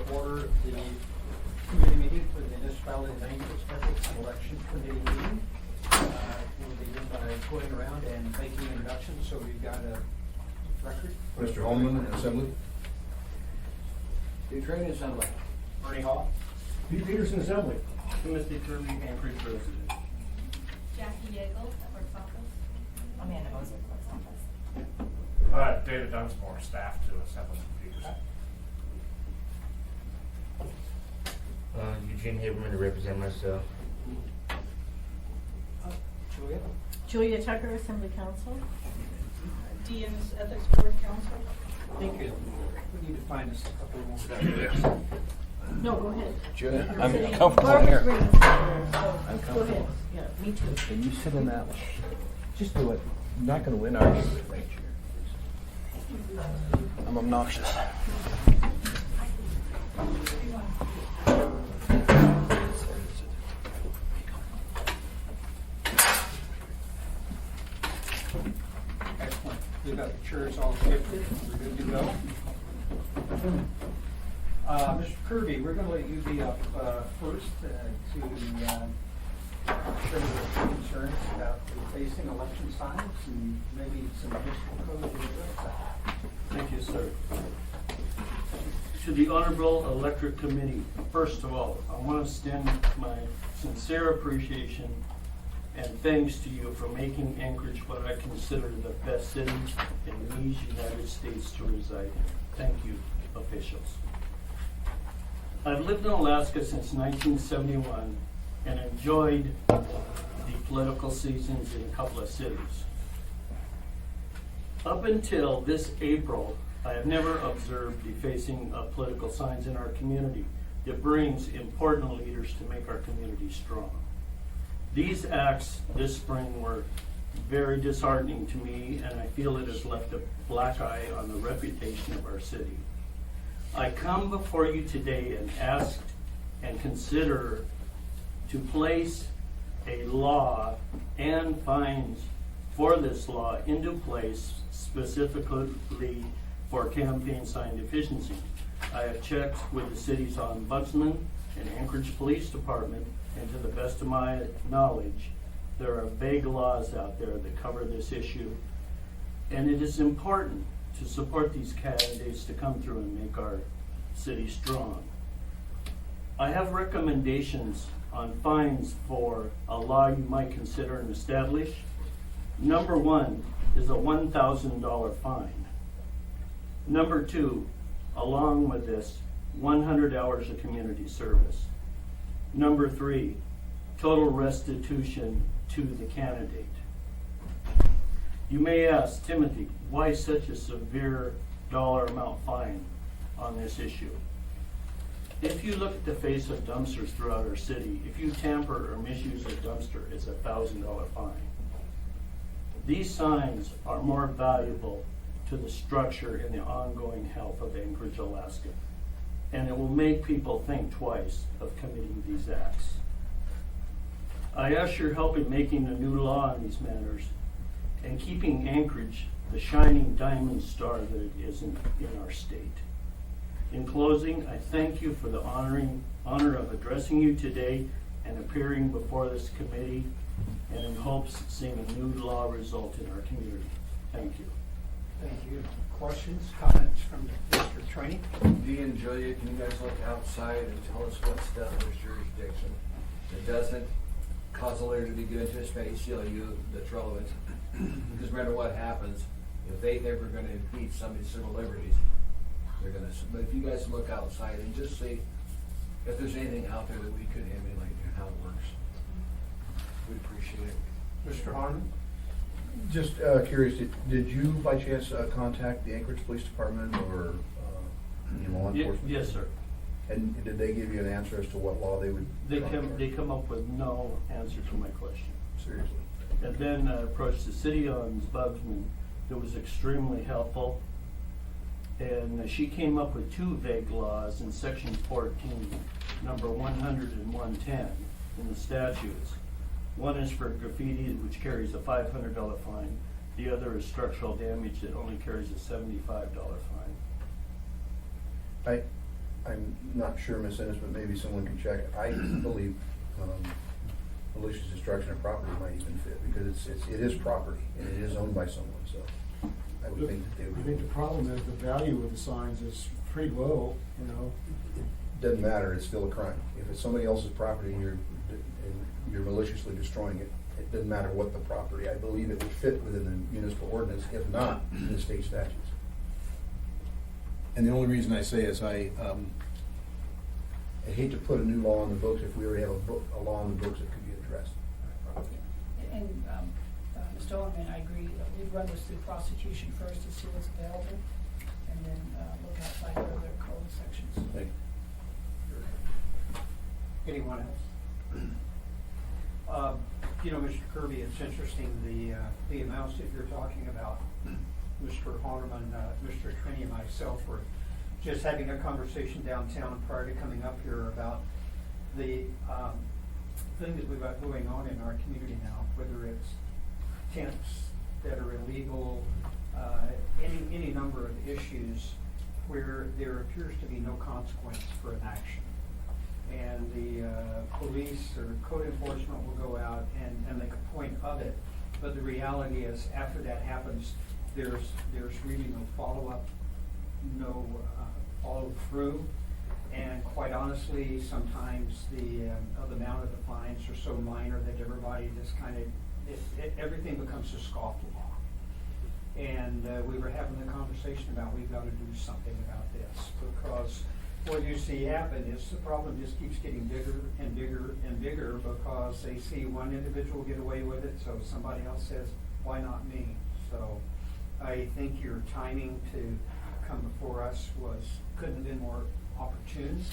to order the committee meeting for the Municipality Special Election Committee meeting. We'll begin by going around and making introductions, so we've got a record. Mr. Holman, Assembly. The Training Assembly. Bernie Hall. Pete Peterson, Assembly. Timothy Kirby, Anchorage resident. Jackie Yeagle, at Works Office. Amanda Moser, Works Office. David Dunsmore, staff to Assembly Computers. Eugene Haberman to represent myself. Julia. Julia Tucker, Assembly Council. Dean's Ethics Board Council. Thank you. We need to find us a couple more. No, go ahead. Julia, You're I'm sitting- comfortable Barbara's here. bringing us here, so I'm go comfortable. ahead. Yeah, me too. Can you sit in that one? Just do it. You're not going to win, are you? I'm obnoxious. Excellent. We've got the chairs all shifted. We're good to go. Mr. Kirby, we're going to let you be up first to share your concerns about the facing election signs and maybe some additional code to address that. Thank you, sir. To the Honorable Electric Committee, first of all, I want to extend my sincere appreciation and thanks to you for making Anchorage what I consider the best city in these United States to reside in. Thank you, officials. I've lived in Alaska since 1971 and enjoyed the political seasons in a couple of cities. Up until this April, I have never observed defacing of political signs in our community that brings important leaders to make our community strong. These acts this spring were very disheartening to me, and I feel it has left a black eye on the reputation of our city. I come before you today and ask and consider to place a law and fines for this law into place specifically for campaign sign deficiency. I have checked with the city's ombudsman and Anchorage Police Department, and to the best of my knowledge, there are vague laws out there that cover this issue, and it is important to support these candidates to come through and make our city strong. I have recommendations on fines for a law you might consider and establish. Number one is a $1,000 fine. Number two, along with this, 100 hours of community service. Number three, total restitution to the candidate. You may ask, Timothy, why such a severe dollar amount fine on this issue? If you look at the face of dumpsters throughout our city, if you tamper or misuse a dumpster, it's a $1,000 fine. These signs are more valuable to the structure and the ongoing health of Anchorage, Alaska, and it will make people think twice of committing these acts. I ask your help in making a new law on these matters and keeping Anchorage the shining diamond star that it is in our state. In closing, I thank you for the honor of addressing you today and appearing before this committee, and in hopes of seeing a new law result in our community. Thank you. Thank you. Questions, comments from the district training? Dee and Julia, can you guys look outside and tell us what's done in this jurisdiction that doesn't cause a letter to be given to a space CLU that's relevant? Because no matter what happens, if they think we're going to impede somebody's civil liberties, they're going to. But if you guys look outside and just see if there's anything out there that we could emulate and how it works, we appreciate it. Mr. Harmon? Just curious, did you by chance contact the Anchorage Police Department or any law enforcement? Yes, sir. And did they give you an answer as to what law they would? They come up with no answer to my question. Seriously. And then I approached the city ombudsman, who was extremely helpful. And she came up with two vague laws in section 14, number 100 and 110 in the statutes. One is for graffiti, which carries a $500 fine. The other is structural damage that only carries a $75 fine. I'm not sure, Ms. Ennis, but maybe someone can check. I believe malicious destruction of property might even fit, because it is property, and it is owned by someone, so I would think that they would. I think the problem is the value of the signs is pretty low, you know. Doesn't matter, it's still a crime. If it's somebody else's property and you're maliciously destroying it, it doesn't matter what the property. I believe it would fit within the municipal ordinance, if not in the state statutes. And the only reason I say is I hate to put a new law on the books if we already have a law on the books that could be addressed. And, Mr. Owen, I agree, we'd run this through prosecution first to see what's available, and then, look outside of other code sections. Thank you. Anyone else? You know, Mr. Kirby, it's interesting, the amounts that you're talking about. Mr. Hornerman, Mr. Trini, and myself were just having a conversation downtown prior to coming up here about the thing that we've got going on in our community now, whether it's tents that are illegal, any number of issues where there appears to be no consequence for an action. And the police or code enforcement will go out and make a point of it. But the reality is, after that happens, there's really no follow-up, no follow-through. And quite honestly, sometimes the amount of the fines are so minor that everybody just kind of, everything becomes a scofflaw. And we were having the conversation about we've got to do something about this, because what you see happen is the problem just keeps getting bigger and bigger and bigger, because they see one individual get away with it, so somebody else says, why not me? So I think your timing to come before us couldn't have been more opportune,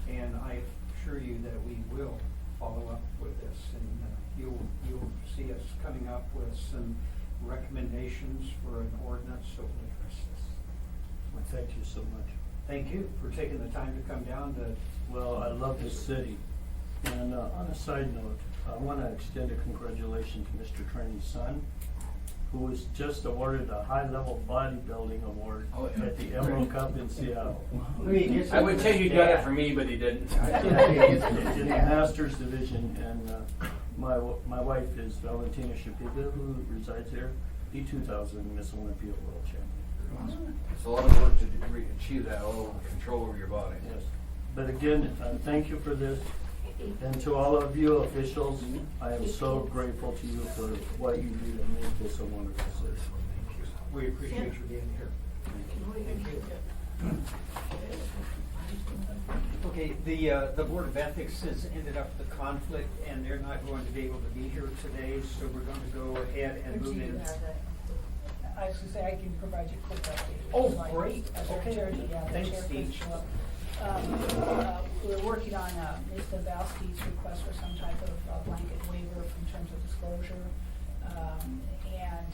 and I assure you that we will follow up with this, and you'll see us coming up with some recommendations for an ordinance that will address this. Well, thank you so much. Thank you for taking the time to come down to. Well, I love this city. And on a side note, I want to extend a congratulations to Mr. Trini's son, who was just awarded a high-level bodybuilding award at the Emerald Cup in Seattle. I would say he got it for me, but he didn't. In the Masters division, and my wife is Valentina Shapiga, who resides here, the 2000 Miss Olympia World Champion. It's a lot of work to achieve that level of control over your body. Yes, but again, thank you for this, and to all of you officials, I am so grateful to you for what you do to make this a wonderful city. We appreciate you being here. Thank you. Okay, the Board of Ethics has ended up with a conflict, and they're not going to be able to be here today, so we're going to go ahead and move in. I was gonna say, I can provide you a quick update. Oh, Like, great. as our Okay. chair, yeah, the Thanks, chair Steve. couldn't show up. We're working on Ms. Dabowski's request for some type of blanket waiver in terms of disclosure. And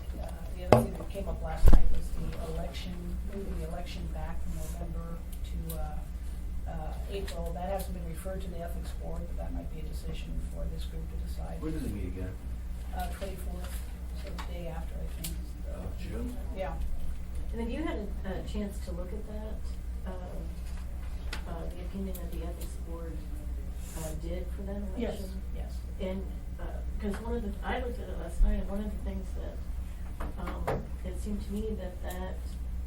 the other thing that came up last night was the election, moving the election back from November to April. That hasn't been referred to the ethics board, but that might be a decision for this group to decide. When does it meet again? 24th, so the day after, I think. June? Yeah. And have you had a chance to look at that, the opinion that the ethics board did for that election? Yes. And, because I looked at it last night, and one of the things that, it seemed to me that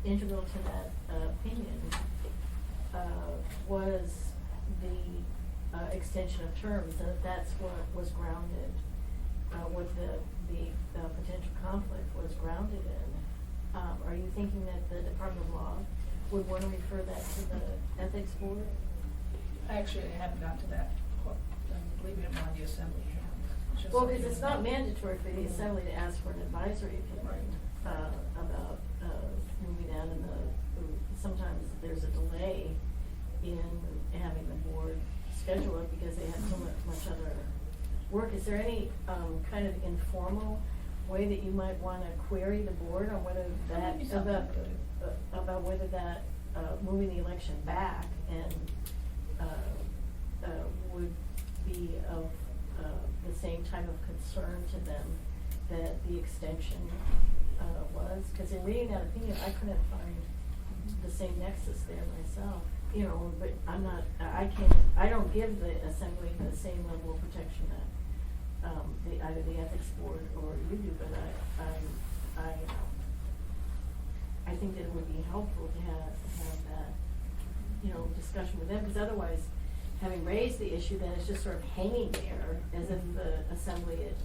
integral to that opinion was the extension of terms, and that's what was grounded, what the potential conflict was grounded in. Are you thinking that the Department of Law would want to refer that to the ethics board? Actually, I haven't got to that. Believe it or not, the assembly has. Well, because it's not mandatory for the assembly to ask for an advisory opinion about moving out, and sometimes there's a delay in having the board schedule it because they have so much other work. Is there any kind of informal way that you might want to query the board on whether that about whether that moving the election back and would be of the same type of concern to them that the extension was? Because in reading that opinion, I couldn't find the same nexus there myself, you know, but I don't give the assembly the same level of protection that, either the ethics board or you do, but I think that it would be helpful to have that, you know, discussion with them, because otherwise, having raised the issue, then it's just sort of hanging there as if the assembly it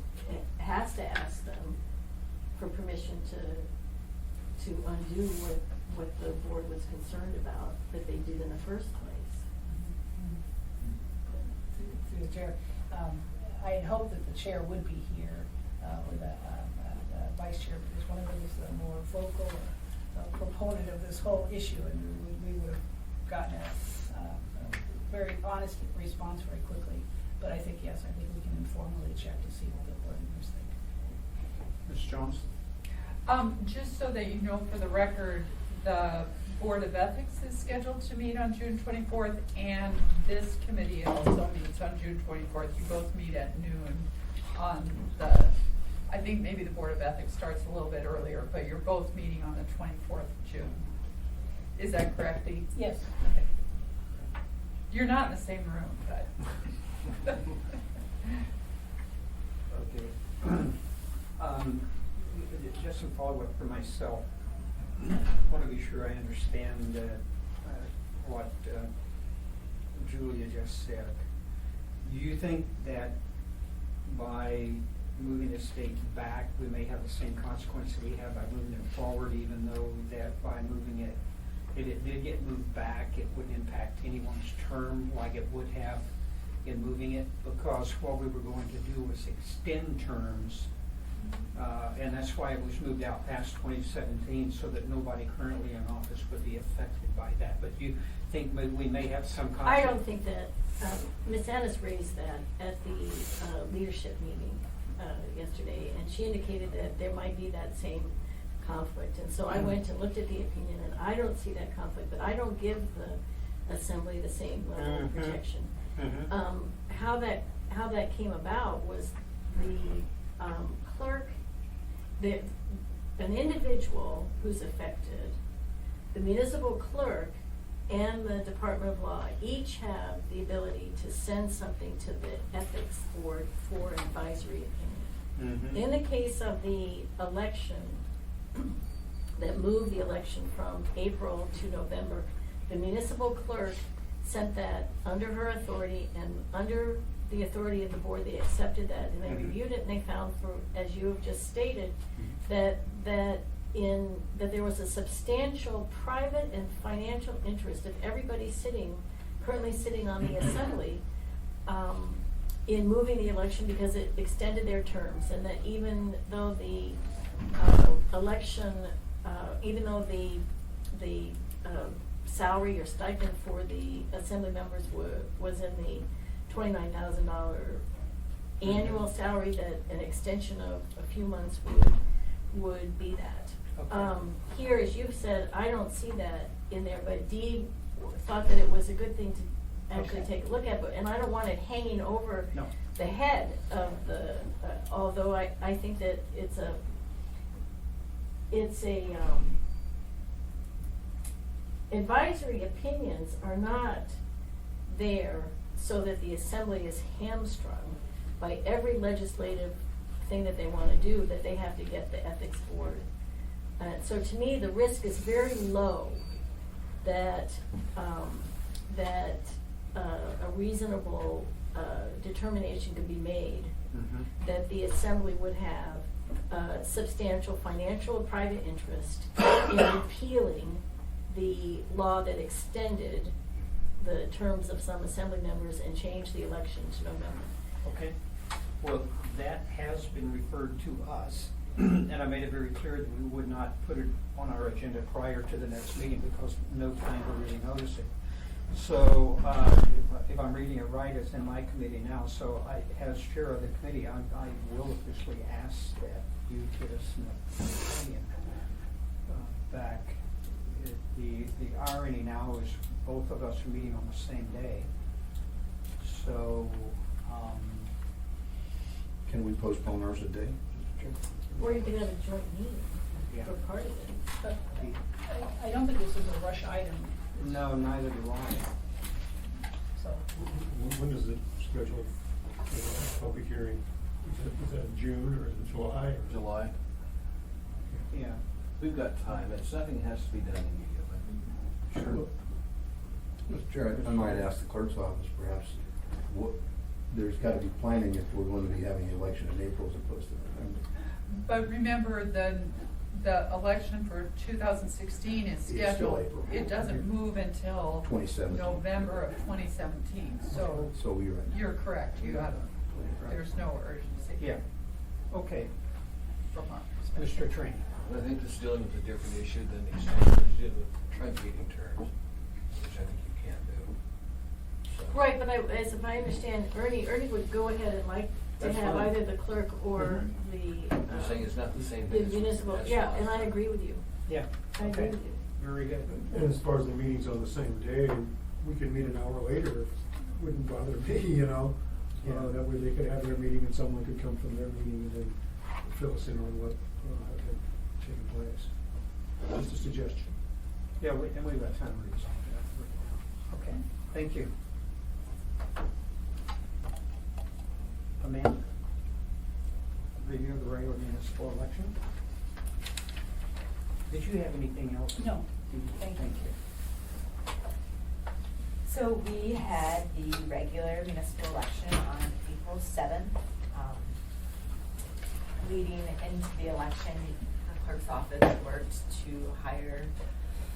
has to ask them for permission to undo what the board was concerned about that they did in the first place. Through the chair, I had hoped that the chair would be here, or the vice chair, because one of them is the more vocal proponent of this whole issue, and we would have gotten a very honest response very quickly. But I think, yes, I think we can informally check to see what the board members think. Ms. Jones? Just so that you know, for the record, the Board of Ethics is scheduled to meet on June 24th, and this committee also meets on June 24th. You both meet at noon on I think maybe the Board of Ethics starts a little bit earlier, but you're both meeting on the 24th of June. Is that correct, Dee? Yes. Okay. You're not in the same room, but. Okay. Just some follow-up for myself. I want to be sure I understand what Julia just said. Do you think that by moving the state back, we may have the same consequence that we have by moving it forward, even though that by moving it, if it did get moved back, it wouldn't impact anyone's term like it would have in moving it? Because what we were going to do was extend terms, and that's why it was moved out past 2017, so that nobody currently in office would be affected by that. But you think we may have some consequence? I don't think that, Ms. Annis raised that at the leadership meeting yesterday, and she indicated that there might be that same conflict. And so I went and looked at the opinion, and I don't see that conflict, but I don't give the assembly the same level of protection. How that came about was the clerk, an individual who's affected, the municipal clerk and the Department of Law each have the ability to send something to the ethics board for an advisory opinion. In the case of the election, that moved the election from April to November, the municipal clerk sent that under her authority, and under the authority of the board, they accepted that, and they reviewed it, and they found, for, as you have just stated, that there was a substantial private and financial interest of everybody currently sitting on the assembly, in moving the election, because it extended their terms, and that even though the election, even though the salary or stipend for the assembly members was in the $29,000 annual salary, that an extension of a few months would be that. Okay. Here, as you've said, I don't see that in there, but Dee thought that it was a good thing to actually take a look at, and I don't want it hanging over the head of the, although I think that it's advisory opinions are not there so that the assembly is hamstrung by every legislative thing that they want to do, that they have to get the ethics board. So to me, the risk is very low that a reasonable determination could be made that the assembly would have substantial financial or private interest in repealing the law that extended the terms of some assembly members and changed the election to November. Okay. Well, that has been referred to us, and I made it very clear that we would not put it on our agenda prior to the next meeting because no time to really notice it. So if I'm reading it right, it's in my committee now. So as chair of the committee, I will officially ask that you get us an opinion back. The irony now is both of us are meeting on the same day. So Can we postpone ours a day, Mr. Chair? Or you could have a joint meeting for part of it. I don't think this is a rush item, No, neither do I. so. When does it schedule a public hearing? Is that June or is it July? July. Yeah. We've got time. Nothing has to be done immediately. Sure. Mr. Chair, I might ask the clerk's office perhaps, there's gotta be planning if we're going to be having the election in April as opposed to November. But remember, the election for 2016 is It's still scheduled. April. It doesn't move until 2017. November of 2017, so So you're right. you're correct, you have, there's no urgency. Yeah. Okay. From our perspective. Mr. Train. I think this is dealing with a different issue than the extension, it's dealing with truncating terms, which I think you can't do. So- Right, but as if I understand, Ernie would go ahead and like to That's have fine. either the clerk or the. You're saying it's not the same The thing as- municipal, that's yeah, fine. and I agree with you. Yeah. I agree Okay. with you. Very good. And as far as the meetings on the same day, we could meet an hour later, wouldn't bother me, you know? Yeah. That way they could have their meeting and someone could come from their meeting and then fill us in on what had taken place. Just a suggestion. Yeah, and we've got time to resolve that. Okay, thank you. Amanda? Review of the regular municipal election? Did you have anything else? No. Thank you. So we had the regular municipal election on April 7th. Leading into the election, the clerk's office worked to hire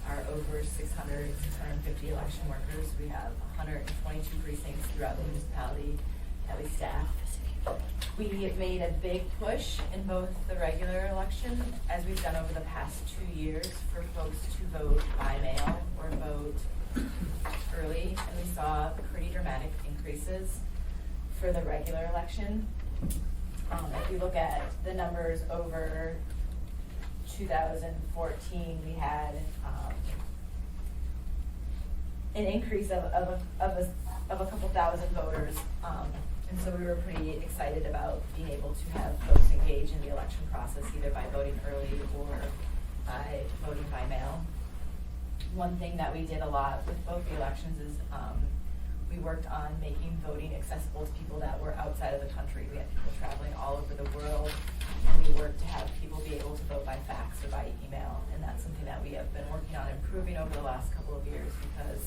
our over 650 election workers. We have 122 precincts throughout the municipality that we staff. We made a big push in both the regular election, as we've done over the past 2 years, for folks to vote by mail or vote early, and we saw pretty dramatic increases for the regular election. If we look at the numbers over 2014, we had an increase of a couple thousand voters, and so we were pretty excited about being able to have folks engage in the election process, either by voting early or by voting by mail. One thing that we did a lot with both the elections is we worked on making voting accessible to people that were outside of the country. We had people traveling all over the world, and we worked to have people be able to vote by fax or by email, and that's something that we have been working on improving over the last couple of years, because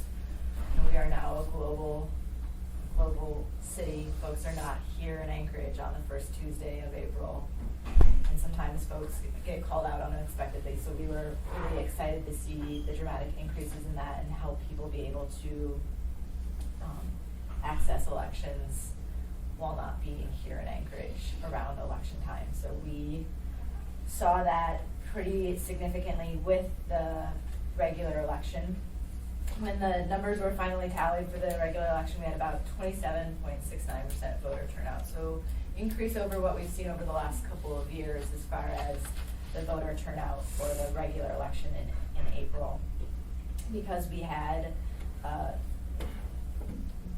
we are now a global city. Folks are not here in Anchorage on the first Tuesday of April, and sometimes folks get called out unexpectedly, so we were really excited to see the dramatic increases in that and help people be able to access elections while not being here in Anchorage around election time. So we saw that pretty significantly with the regular election. When the numbers were finally tallied for the regular election, we had about 27.69% voter turnout. So increase over what we've seen over the last couple of years as far as the voter turnout for the regular election in April. Because we had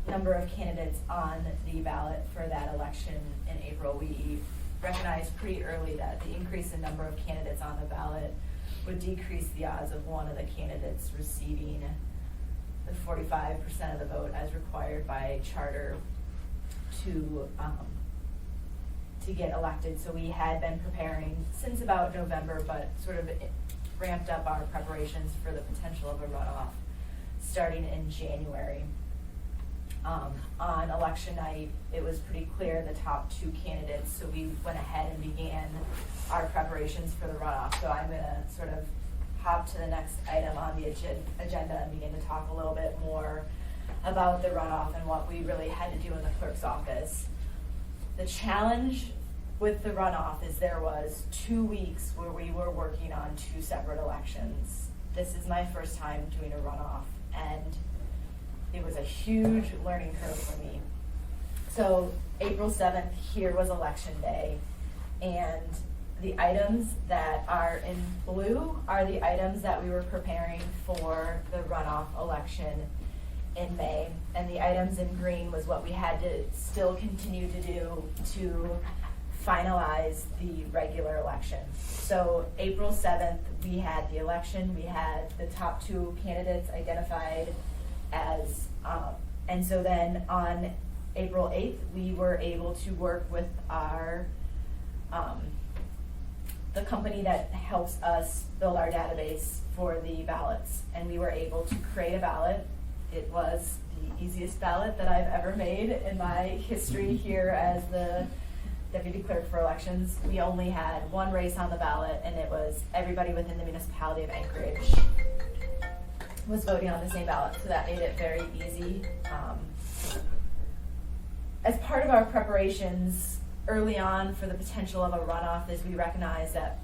number of candidates on the ballot for that election in April, we recognized pretty early that the increase in number of candidates on the ballot would decrease the odds of one of the candidates receiving the 45% of the vote as required by charter to get elected. So we had been preparing since about November, but sort of ramped up our preparations for the potential of a runoff starting in January. On election night, it was pretty clear the top two candidates, so we went ahead and began our preparations for the runoff. So I'm gonna sort of hop to the next item on the agenda and begin to talk a little bit more about the runoff and what we really had to do in the clerk's office. The challenge with the runoff is there was 2 weeks where we were working on two separate elections. This is my first time doing a runoff, and it was a huge learning curve for me. So April 7th, here was election day, and the items that are in blue are the items that we were preparing for the runoff election in May, and the items in green was what we had to still continue to do to finalize the regular election. So April 7th, we had the election, we had the top 2 candidates identified as, and so then on April 8th, we were able to work with our, the company that helps us build our database for the ballots. And we were able to create a ballot. It was the easiest ballot that I've ever made in my history here as the Deputy Clerk for Elections. We only had one race on the ballot, and it was everybody within the municipality of Anchorage was voting on the same ballot, so that made it very easy. As part of our preparations early on for the potential of a runoff, is we recognized that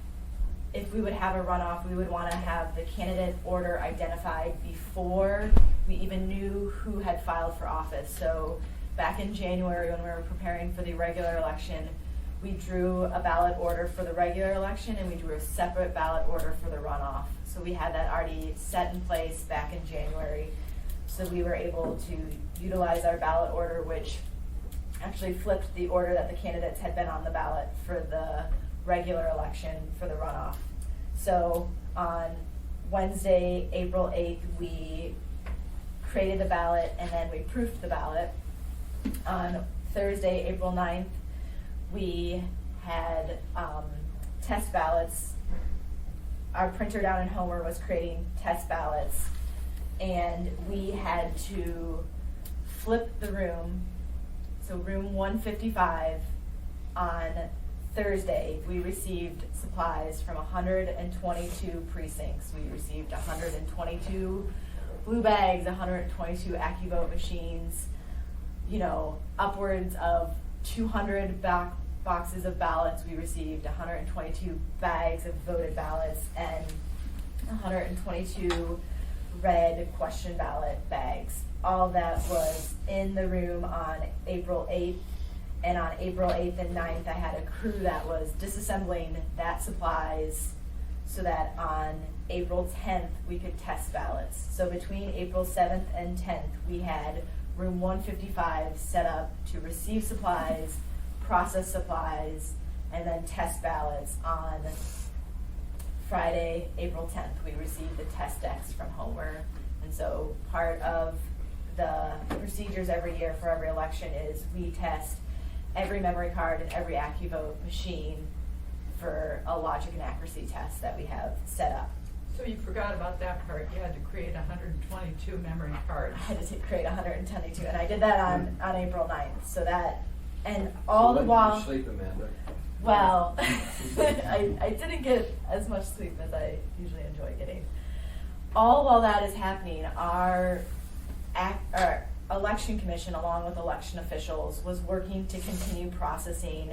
if we would have a runoff, we would want to have the candidate order identified before we even knew who had filed for office. So back in January, when we were preparing for the regular election, we drew a ballot order for the regular election, and we drew a separate ballot order for the runoff. So we had that already set in place back in January. So we were able to utilize our ballot order, which actually flipped the order that the candidates had been on the ballot for the regular election for the runoff. So on Wednesday, April 8th, we created the ballot, and then we proofed the ballot. On Thursday, April 9th, we had test ballots. Our printer down in Homer was creating test ballots, and we had to flip the room. So room 155, on Thursday, we received supplies from 122 precincts. We received 122 blue bags, 122 AccuVote machines, upwards of 200 boxes of ballots. We received 122 bags of voted ballots and 122 red question ballot bags. All of that was in the room on April 8th. And on April 8th and 9th, I had a crew that was disassembling that supplies so that on April 10th, we could test ballots. So between April 7th and 10th, we had room 155 set up to receive supplies, process supplies, and then test ballots. On Friday, April 10th, we received the test decks from Homer. And so part of the procedures every year for every election is we test every memory card and every AccuVote machine for a logic and accuracy test that we have set up. So you forgot about that part. You had to create 122 memory cards. I had to create 122, and I did that on April 9th. So that, and all the while. You sleep, Amanda. Well, I didn't get as much sleep as I usually enjoy getting. All while that is happening, our election commission, along with election officials, was working to continue processing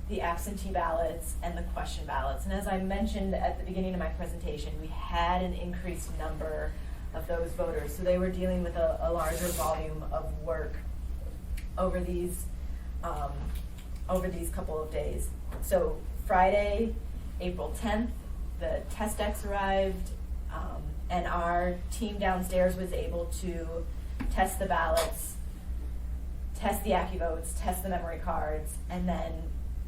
the absentee ballots and the question ballots. And as I mentioned at the beginning of my presentation, we had an increased number of those voters. So they were dealing with a larger volume of work over these couple of days. So Friday, April 10th, the test decks arrived, and our team downstairs was able to test the ballots, test the AccuVotes, test the memory cards, and then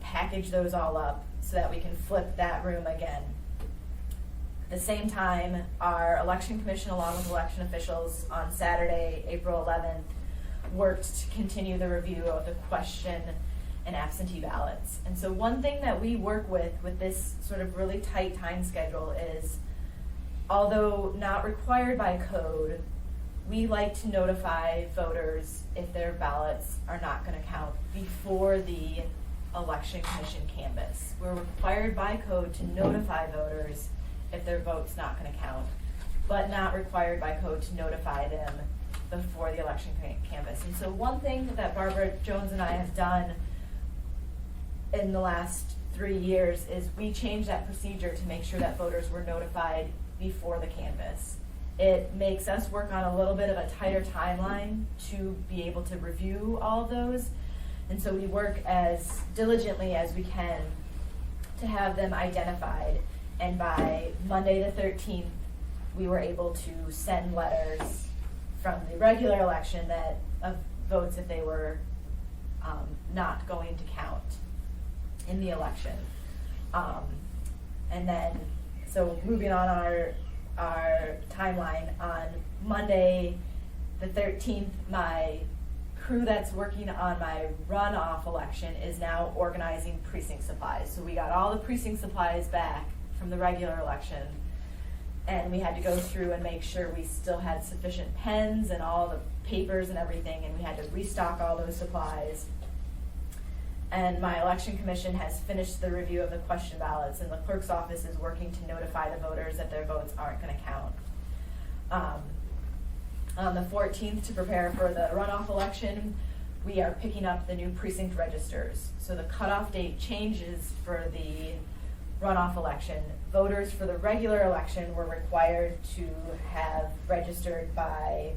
package those all up so that we can flip that room again. At the same time, our election commission, along with election officials, on Saturday, April 11th, worked to continue the review of the question and absentee ballots. And so one thing that we work with this sort of really tight time schedule is, although not required by code, we like to notify voters if their ballots are not going to count before the election commission canvass. We're required by code to notify voters if their vote's not going to count, but not required by code to notify them before the election canvass. And so one thing that Barbara Jones and I have done in the last 3 years is we changed that procedure to make sure that voters were notified before the canvass. It makes us work on a little bit of a tighter timeline to be able to review all of those. And so we work as diligently as we can to have them identified. And by Monday the 13th, we were able to send letters from the regular election of votes if they were not going to count. in the election. And then, so moving on our timeline, on Monday, the 13th, my crew that's working on my runoff election is now organizing precinct supplies. So we got all the precinct supplies back from the regular election, and we had to go through and make sure we still had sufficient pens and all the papers and everything, and we had to restock all those supplies. And my election commission has finished the review of the question ballots, and the clerk's office is working to notify the voters that their votes aren't going to count. On the 14th, to prepare for the runoff election, we are picking up the new precinct registers. So the cutoff date changes for the runoff election. Voters for the regular election were required to have registered by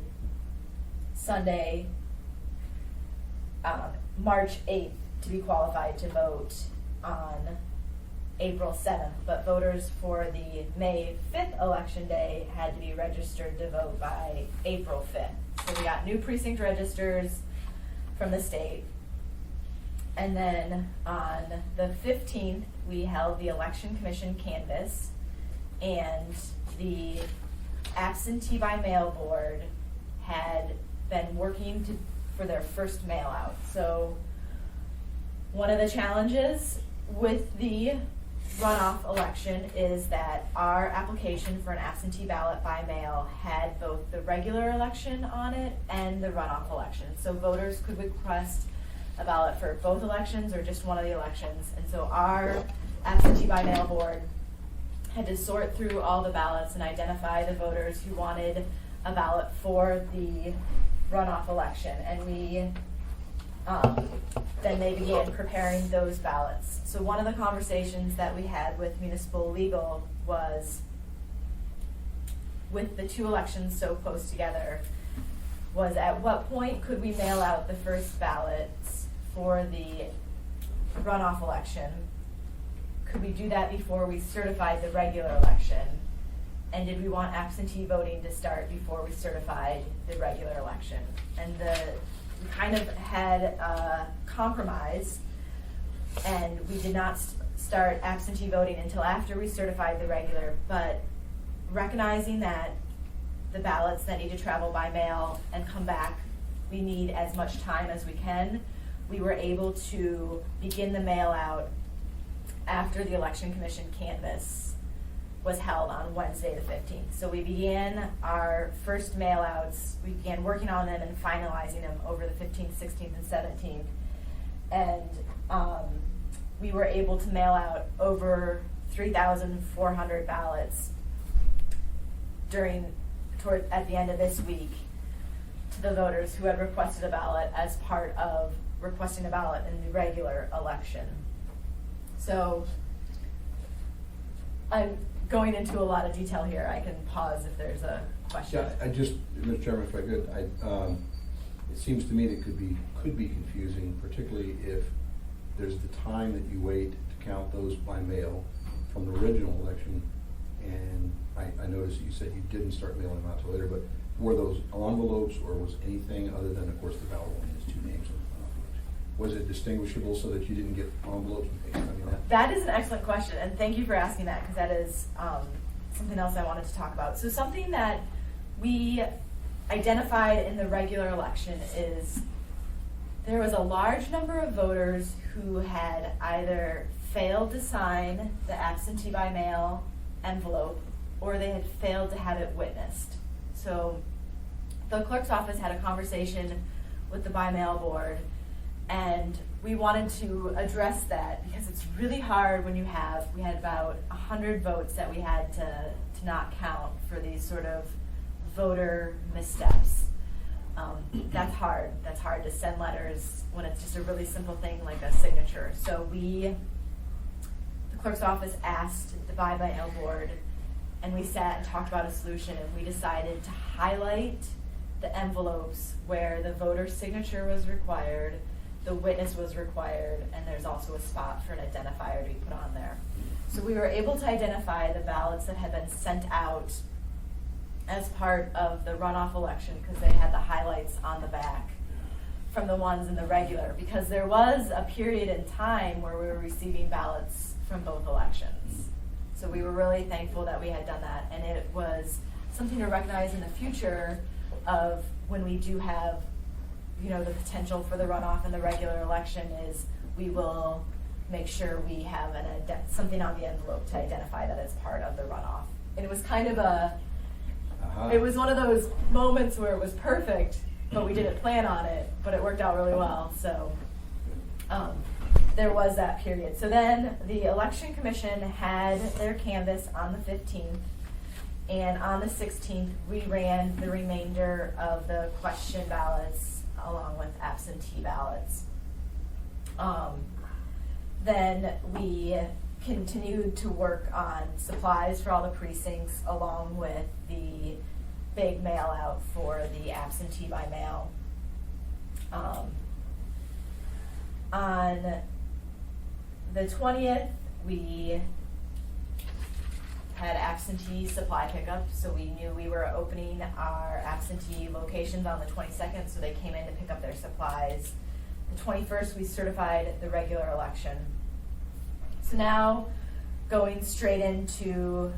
Sunday, March 8th, to be qualified to vote on April 7th, but voters for the May 5th election day had to be registered to vote by April 5th. So we got new precinct registers from the state. And then on the 15th, we held the election commission canvass, and the absentee by mail board had been working for their first mail out. So one of the challenges with the runoff election is that our application for an absentee ballot by mail had both the regular election on it and the runoff election. So voters could request a ballot for both elections or just one of the elections. And so our absentee by mail board had to sort through all the ballots and identify the voters who wanted a ballot for the runoff election. And then they began preparing those ballots. So one of the conversations that we had with Municipal Legal was, with the two elections so close together, was at what point could we mail out the first ballots for the runoff election? Could we do that before we certified the regular election? And did we want absentee voting to start before we certified the regular election? And we kind of had a compromise, and we did not start absentee voting until after we certified the regular, but recognizing that the ballots that need to travel by mail and come back, we need as much time as we can, we were able to begin the mail out after the election commission canvass was held on Wednesday the 15th. So we began our first mail outs, we began working on them and finalizing them over the 15th, 16th, and 17th. And we were able to mail out over 3,400 ballots at the end of this week to the voters who had requested a ballot as part of requesting a ballot in the regular election. So I'm going into a lot of detail here. I can pause if there's a question. Yeah, Mr. Chairman, if I could, it seems to me that could be confusing, particularly if there's the time that you wait to count those by mail from the original election. And I noticed that you said you didn't start mailing them out till later, but were those envelopes, or was anything other than, of course, the ballot only has two names on the envelope? Was it distinguishable so that you didn't get envelopes and things? That is an excellent question, and thank you for asking that, because that is something else I wanted to talk about. So something that we identified in the regular election is there was a large number of voters who had either failed to sign the absentee by mail envelope, or they had failed to have it witnessed. So the clerk's office had a conversation with the by mail board, and we wanted to address that because it's really hard when we had about 100 votes that we had to not count for these sort of voter missteps. That's hard. That's hard to send letters when it's just a really simple thing like a signature. So the clerk's office asked the by mail board, and we sat and talked about a solution, and we decided to highlight the envelopes where the voter's signature was required, the witness was required, and there's also a spot for an identifier to be put on there. So we were able to identify the ballots that had been sent out as part of the runoff election because they had the highlights on the back from the ones in the regular, because there was a period in time where we were receiving ballots from both elections. So we were really thankful that we had done that, and it was something to recognize in the future of when we do have, you know, the potential for the runoff in the regular election is we will make sure we have something on the envelope to identify that it's part of the runoff. And it was kind of it was one of those moments where it was perfect, but we didn't plan on it, but it worked out really well. So there was that period. So then the Election Commission had their canvass on the 15th, and on the 16th, we ran the remainder of the question ballots along with absentee ballots. Then we continued to work on supplies for all the precincts along with the big mail out for the absentee by mail. On the 20th, we had absentee supply pickup, so we knew we were opening our absentee locations on the 22nd, so they came in to pick up their supplies. The 21st, we certified the regular election. So now, going straight into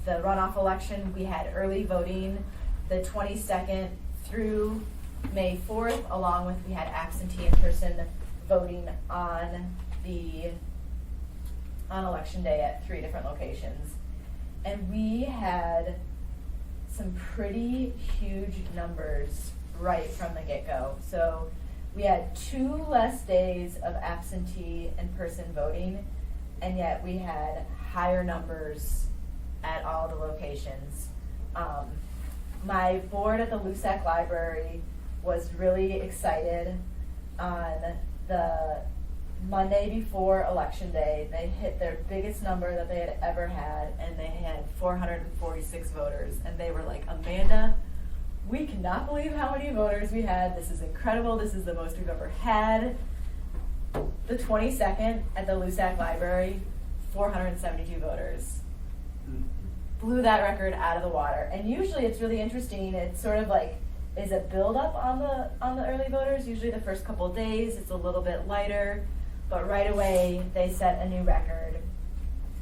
the runoff election, we had early voting the 22nd through May 4th, along with we had absentee in-person voting on election day at 3 different locations. And we had some pretty huge numbers right from the get-go. So we had 2 less days of absentee in-person voting, and yet we had higher numbers at all the locations. My board at the LUSAC library was really excited. On the Monday before election day, they hit their biggest number that they had ever had, and they had 446 voters. And they were like, Amanda, we cannot believe how many voters we had. This is incredible. This is the most we've ever had. The 22nd at the LUSAC library, 472 voters. Blew that record out of the water. And usually it's really interesting. It's sort of like, is a build up on the early voters. Usually the first couple of days it's a little bit lighter, but right away they set a new record.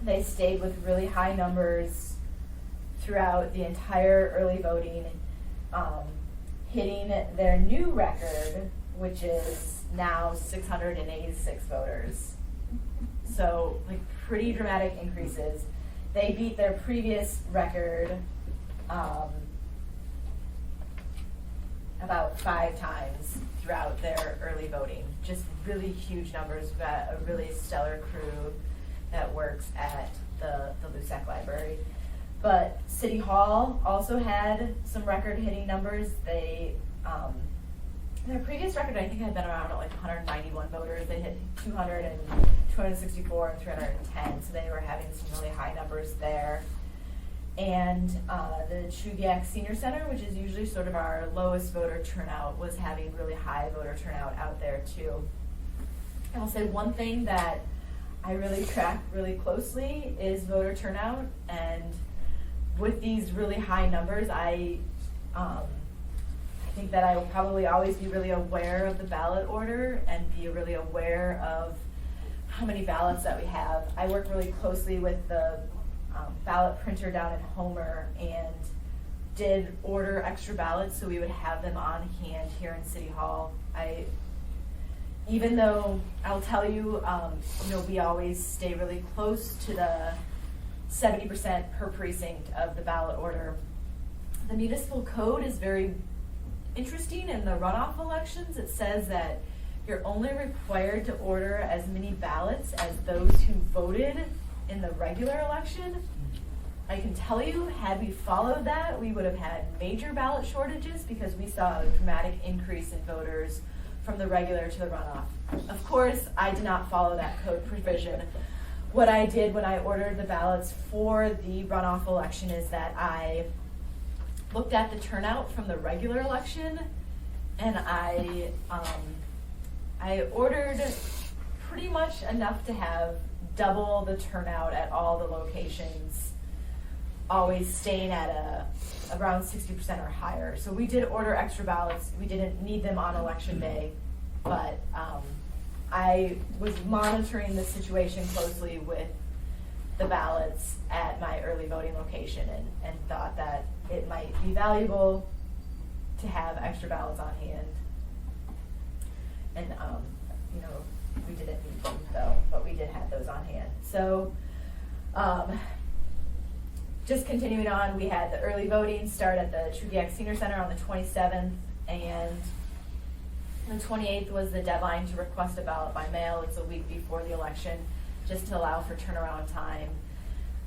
They stayed with really high numbers throughout the entire early voting, hitting their new record, which is now 686 voters. So like pretty dramatic increases. They beat their previous record about 5 times throughout their early voting. Just really huge numbers. We've got a really stellar crew that works at the LUSAC library. But City Hall also had some record-hitting numbers. They their previous record, I think, had been around like 191 voters. They hit 200 and 264 and 310, so they were having some really high numbers there. And the Truviax Senior Center, which is usually sort of our lowest voter turnout, was having really high voter turnout out there too. And I'll say one thing that I really track really closely is voter turnout. And with these really high numbers, I think that I will probably always be really aware of the ballot order and be really aware of how many ballots that we have. I work really closely with the ballot printer down in Homer and did order extra ballots so we would have them on hand here in City Hall. Even though I'll tell you, we always stay really close to the 70% per precinct of the ballot order. The municipal code is very interesting in the runoff elections. It says that you're only required to order as many ballots as those who voted in the regular election. I can tell you, had we followed that, we would have had major ballot shortages because we saw a dramatic increase in voters from the regular to the runoff. Of course, I did not follow that code provision. What I did when I ordered the ballots for the runoff election is that I looked at the turnout from the regular election, and I ordered pretty much enough to have double the turnout at all the locations always staying at around 60% or higher. So we did order extra ballots. We didn't need them on election day, but I was monitoring the situation closely with the ballots at my early voting location and thought that it might be valuable to have extra ballots on hand. And, you know, we didn't need them though, but we did have those on hand. So, just continuing on, we had the early voting start at the Truviax Senior Center on the 27th, and the 28th was the deadline to request a ballot by mail. It's a week before the election, just to allow for turnaround time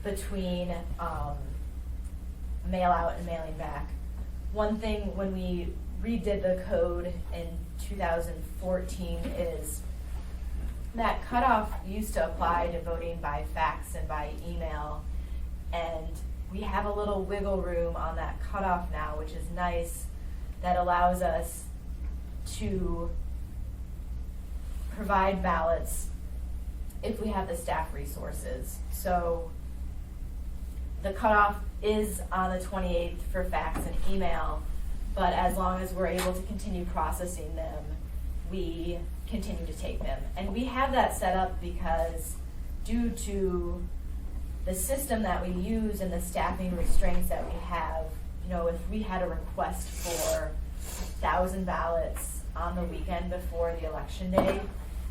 between mail out and mailing back. One thing when we redid the code in 2014 is that cutoff used to apply to voting by fax and by email, and we have a little wiggle room on that cutoff now, which is nice, that allows us to provide ballots if we have the staff resources. So the cutoff is on the 28th for fax and email, but as long as we're able to continue processing them, we continue to take them. And we have that set up because due to the system that we use and the staffing restraints that we have, you know, if we had a request for 1,000 ballots on the weekend before the election day,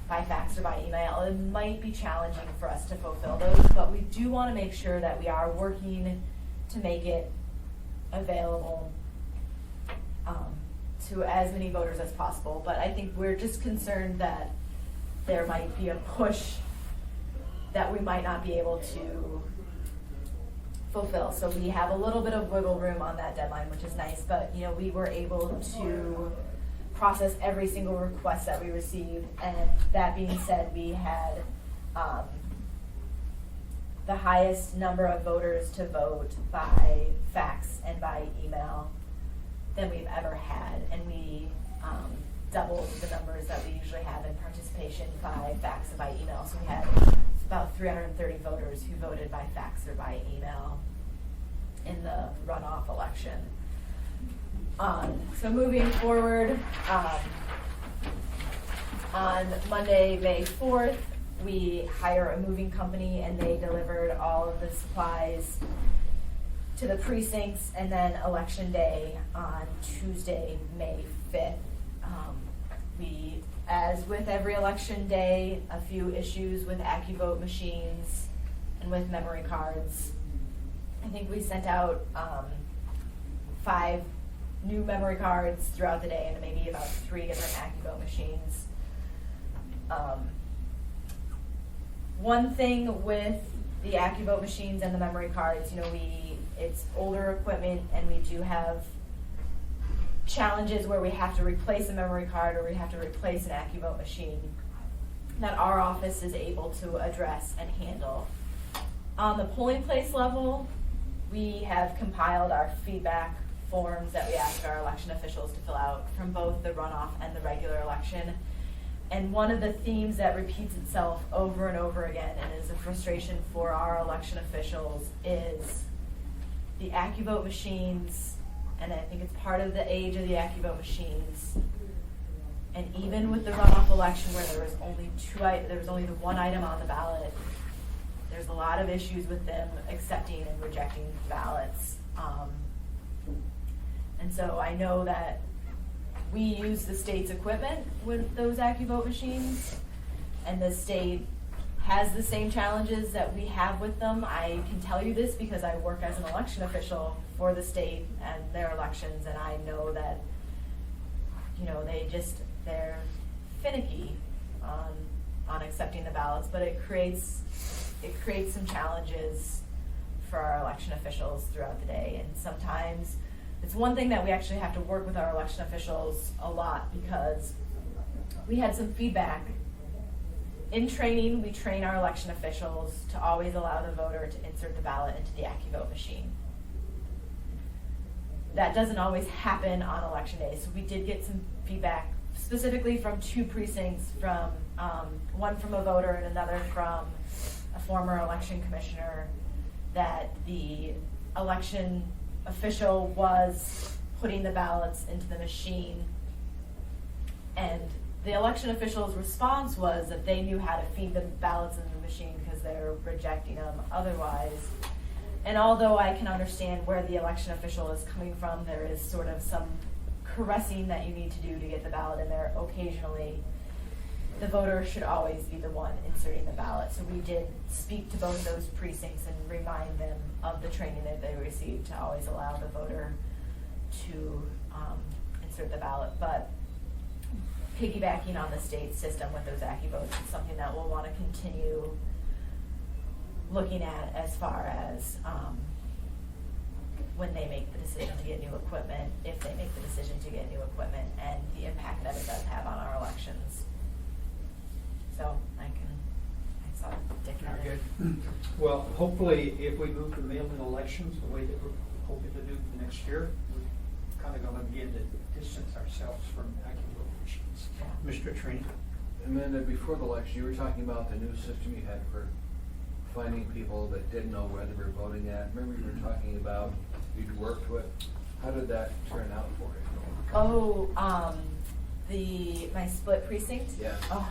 by fax or by email, it might be challenging for us to fulfill those, but we do want to make sure that we are working to make it available to as many voters as possible. But I think we're just concerned that there might be a push that we might not be able to fulfill. So we have a little bit of wiggle room on that deadline, which is nice, but you know, we were able to process every single request that we received, and that being said, we had the highest number of voters to vote by fax and by email than we've ever had, and we doubled the numbers that we usually have in participation by fax and by email. So we had about 330 voters who voted by fax or by email in the runoff election. So moving forward, on Monday, May 4th, we hire a moving company and they delivered all of the supplies to the precincts, and then election day on Tuesday, May 5th. We, as with every election day, a few issues with AccuVote machines and with memory cards. I think we sent out 5 new memory cards throughout the day and maybe about 3 different AccuVote machines. One thing with the AccuVote machines and the memory cards, you know, it's older equipment and we do have challenges where we have to replace a memory card or we have to replace an AccuVote machine that our office is able to address and handle. On the polling place level, we have compiled our feedback forms that we ask our election officials to fill out from both the runoff and the regular election. And one of the themes that repeats itself over and over again and is a frustration for our election officials is the AccuVote machines, and I think it's part of the age of the AccuVote machines. And even with the runoff election where there was only the one item on the ballot, there's a lot of issues with them accepting and rejecting ballots. And so I know that we use the state's equipment with those AccuVote machines, and the state has the same challenges that we have with them. I can tell you this because I work as an election official for the state and their elections, and I know that, you know, they're finicky on accepting the ballots, but it creates some challenges for our election officials throughout the day. And sometimes it's one thing that we actually have to work with our election officials a lot, because we had some feedback. In training, we train our election officials to always allow the voter to insert the ballot into the AccuVote machine. That doesn't always happen on election day, so we did get some feedback specifically from 2 precincts, from one from a voter and another from a former election commissioner, that the election official was putting the ballots into the machine. And the election official's response was that they knew how to feed the ballots in the machine because they're rejecting them otherwise. And although I can understand where the election official is coming from, there is sort of some caressing that you need to do to get the ballot in there occasionally. The voter should always be the one inserting the ballot. So we did speak to both those precincts and remind them of the training that they received to always allow the voter to insert the ballot. But piggybacking on the state system with those ACCI votes is something that we'll want to continue looking at as far as when they make the decision to get new equipment, if they make the decision to get new equipment, and the impact that it does have on our elections. So I saw Dick had Very it. good. Well, hopefully, if we move to mail-in elections the way that we're hoping to do next year, we're kind of going to begin to distance ourselves from active vote machines. Mr. Trini? Amanda, before the election, you were talking about the new system you had for finding people that didn't know where they were voting at. Remember you were talking about you'd worked with. How did that turn out for you? Oh, my split precinct? Yeah. Oh,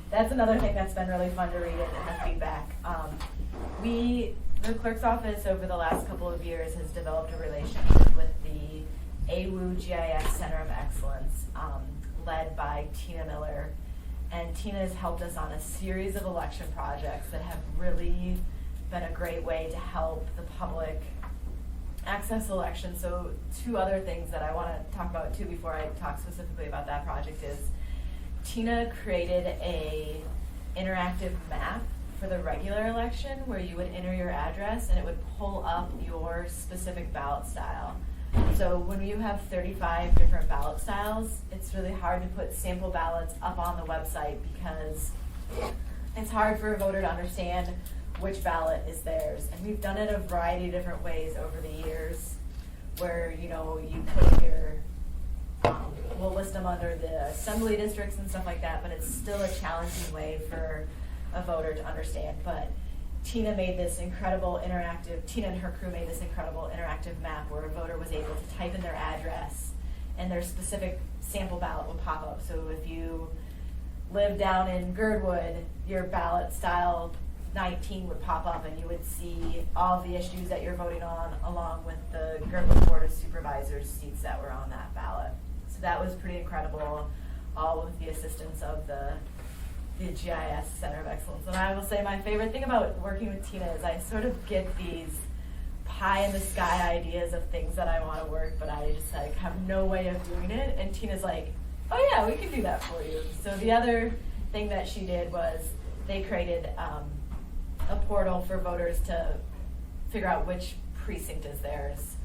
that's another thing that's been really fun to read in the feedback. The clerk's office over the last couple of years has developed a relationship with the AWU GIS Center of Excellence, led by Tina Miller. And Tina has helped us on a series of election projects that have really been a great way to help the public access elections. So 2 other things that I want to talk about too before I talk specifically about that project is Tina created a interactive map for the regular election where you would enter your address and it would pull up your specific ballot style. So when you have 35 different ballot styles, it's really hard to put sample ballots up on the website because it's hard for a voter to understand which ballot is theirs. And we've done it a variety of different ways over the years where, you put in your, we'll list them under the assembly districts and stuff like that, but it's still a challenging way for a voter to understand. But Tina and her crew made this incredible interactive map where a voter was able to type in their address and their specific sample ballot would pop up. So if you live down in Girdwood, your ballot style 19 would pop up and you would see all the issues that you're voting on along with the Girdwood Board of Supervisors seats that were on that ballot. So that was pretty incredible, all with the assistance of the GIS Center of Excellence. And I will say my favorite thing about working with Tina is I sort of get these pie-in-the-sky ideas of things that I want to work, but I just have no way of doing it. And Tina's like, oh yeah, we can do that for you. So the other thing that she did was they created a portal for voters to figure out which precinct is theirs.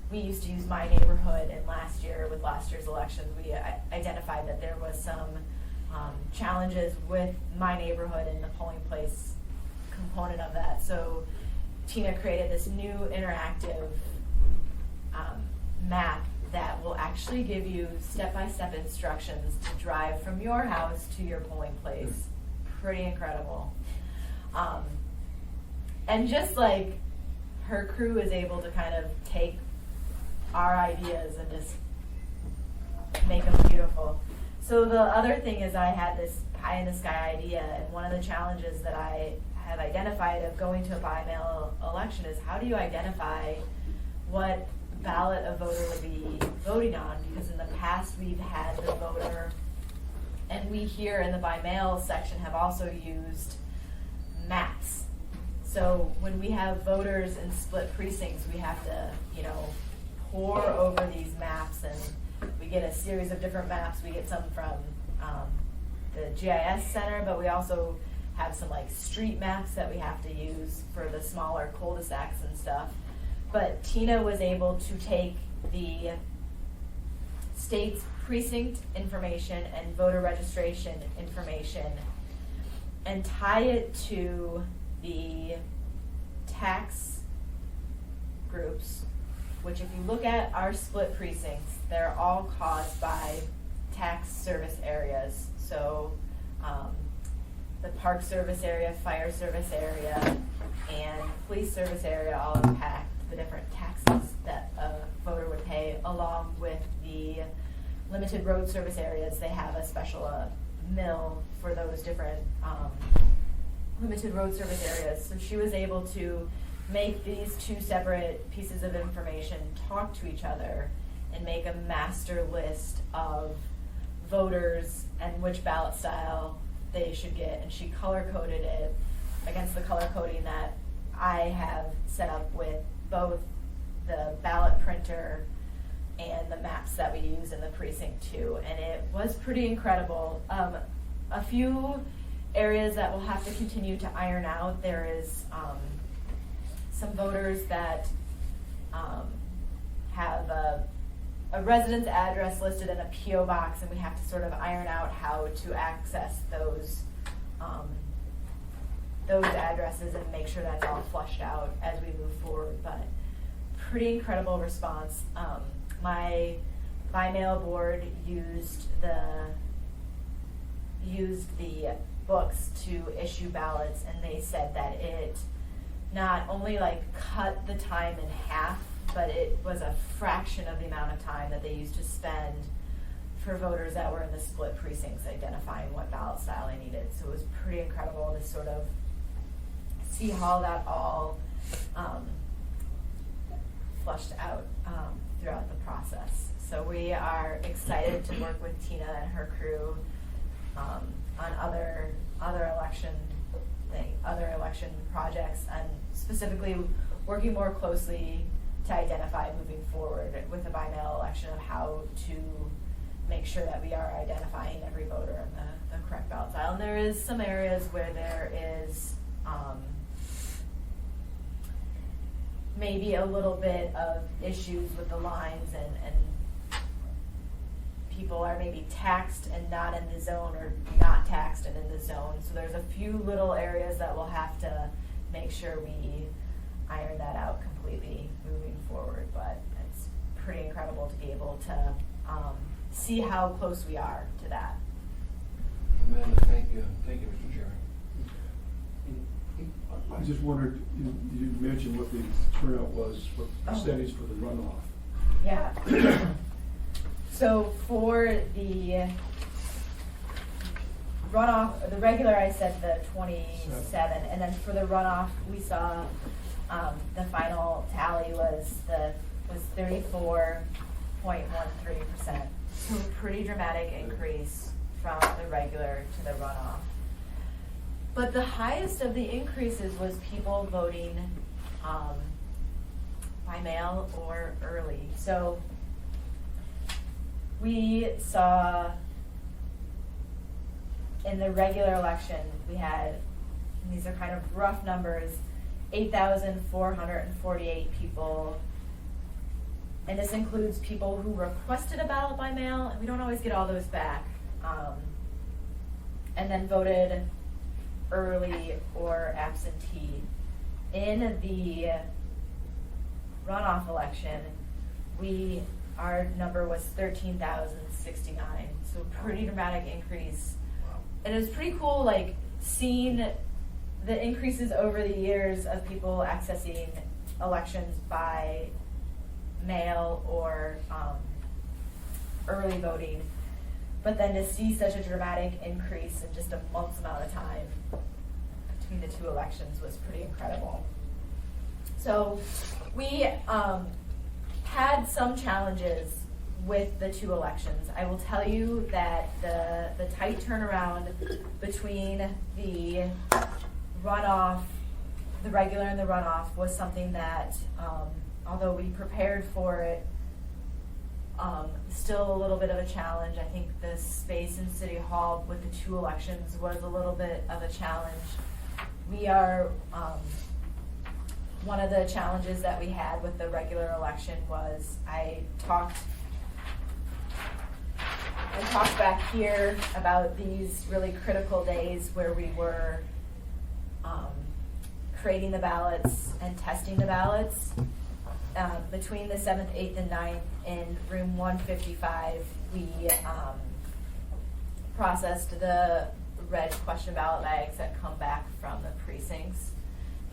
We used to use My Neighborhood, and last year's elections, we identified that there was some challenges with My Neighborhood and the polling place component of that. So Tina created this new interactive map that will actually give you step-by-step instructions to drive from your house to your polling place. Pretty incredible. And just like her crew is able to kind of take our ideas and just make them beautiful. So the other thing is I had this pie-in-the-sky idea, and one of the challenges that I have identified of going to a by-mail election is how do you identify what ballot a voter would be voting on? Because in the past we've had the voter, and we here in the by-mail section have also used maps. So when we have voters in split precincts, we have to, pore over these maps, and we get a series of different maps. We get some from the GIS Center, but we also have some street maps that we have to use for the smaller cul-de-sacs and stuff. But Tina was able to take the state's precinct information and voter registration information and tie it to the tax groups, which if you look at our split precincts, they're all caused by tax service areas. So the park service area, fire service area, and police service area all impact the different taxes that a voter would pay, along with the limited road service areas. They have a special mill for those different limited road service areas. So she was able to make these two separate pieces of information talk to each other and make a master list of voters and which ballot style they should get. And she color-coded it against the color coding that I have set up with both the ballot printer and the maps that we use in the precinct too. And it was pretty incredible. A few areas that we'll have to continue to iron out. There is some voters that have a residence address listed in a P.O. box, and we have to sort of iron out how to access those addresses and make sure that's all flushed out as we move forward. But pretty incredible response. My by mail board used the books to issue ballots, and they said that it not only like cut the time in half, but it was a fraction of the amount of time that they used to spend for voters that were in the split precincts identifying what ballot style they needed. So it was pretty incredible to sort of see how that all flushed out throughout the process. So we are excited to work with Tina and her crew on other election projects, and specifically working more closely to identify moving forward with the by-mail election of how to make sure that we are identifying every voter in the correct ballot style. And there is some areas where there is maybe a little bit of issues with the lines, and people are maybe taxed and not in the zone, or not taxed and in the zone. So there's a few little areas that we'll have to make sure we iron that out completely moving forward. But it's pretty incredible to be able to see how close we are to that. Amanda, thank you. Thank you, Mr. Chairman. I just wondered, you mentioned what the turnout was, what percentage for the runoff. Yeah. So for the runoff, the regular, I said the 27, and then for the runoff, we saw the final tally was 34.13%. So a pretty dramatic increase from the regular to the runoff. But the highest of the increases was people voting by mail or early. So we saw in the regular election, we had, and these are kind of rough numbers, 8,448 people. And this includes people who requested a ballot by mail, and we don't always get all those back, and then voted early or absentee. In the runoff election, our number was 13,069, so a pretty dramatic increase. Wow. And it was pretty cool, like, seeing the increases over the years of people accessing elections by mail or early voting, but then to see such a dramatic increase in just a month's amount of time between the two elections was pretty incredible. So we had some challenges with the two elections. I will tell you that the tight turnaround between the runoff, the regular and the runoff, was something that, although we prepared for it, still a little bit of a challenge. I think the space in City Hall with the two elections was a little bit of a challenge. We are, one of the challenges that we had with the regular election was I talked back here about these really critical days where we were creating the ballots and testing the ballots. Between the 7th, 8th, and 9th in room 155, we processed the red question ballot bags that come back from the precincts.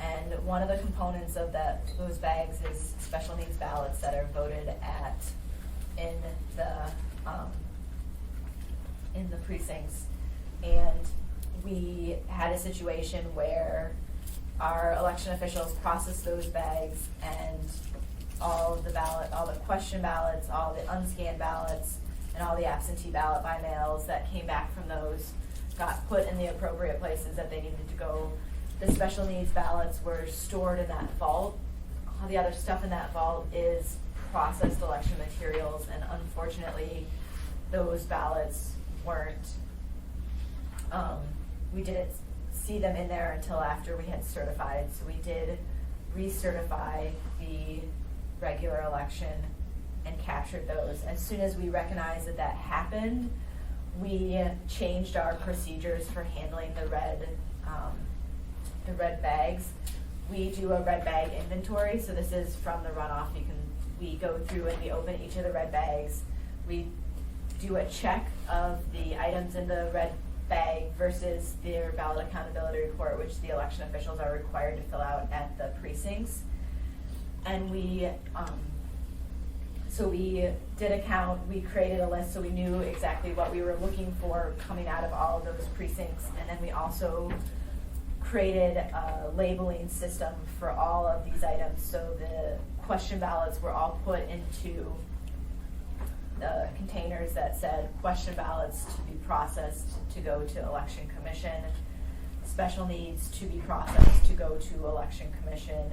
And one of the components of those bags is special needs ballots that are voted in the precincts. And we had a situation where our election officials processed those bags, and all the question ballots, all the unscanned ballots, and all the absentee ballot by mails that came back from those got put in the appropriate places that they needed to go. The special needs ballots were stored in that vault. All the other stuff in that vault is processed election materials, and unfortunately, those ballots weren't, we didn't see them in there until after we had certified. So we did recertify the regular election and captured those. As soon as we recognized that that happened, we changed our procedures for handling the red bags. We do a red bag inventory, so this is from the runoff. We go through and we open each of the red bags. We do a check of the items in the red bag versus their ballot accountability report, which the election officials are required to fill out at the precincts. And we did a count, we created a list so we knew exactly what we were looking for coming out of all of those precincts. And then we also created a labeling system for all of these items. So the question ballots were all put into the containers that said question ballots to be processed to go to Election Commission, special needs to be processed to go to Election Commission,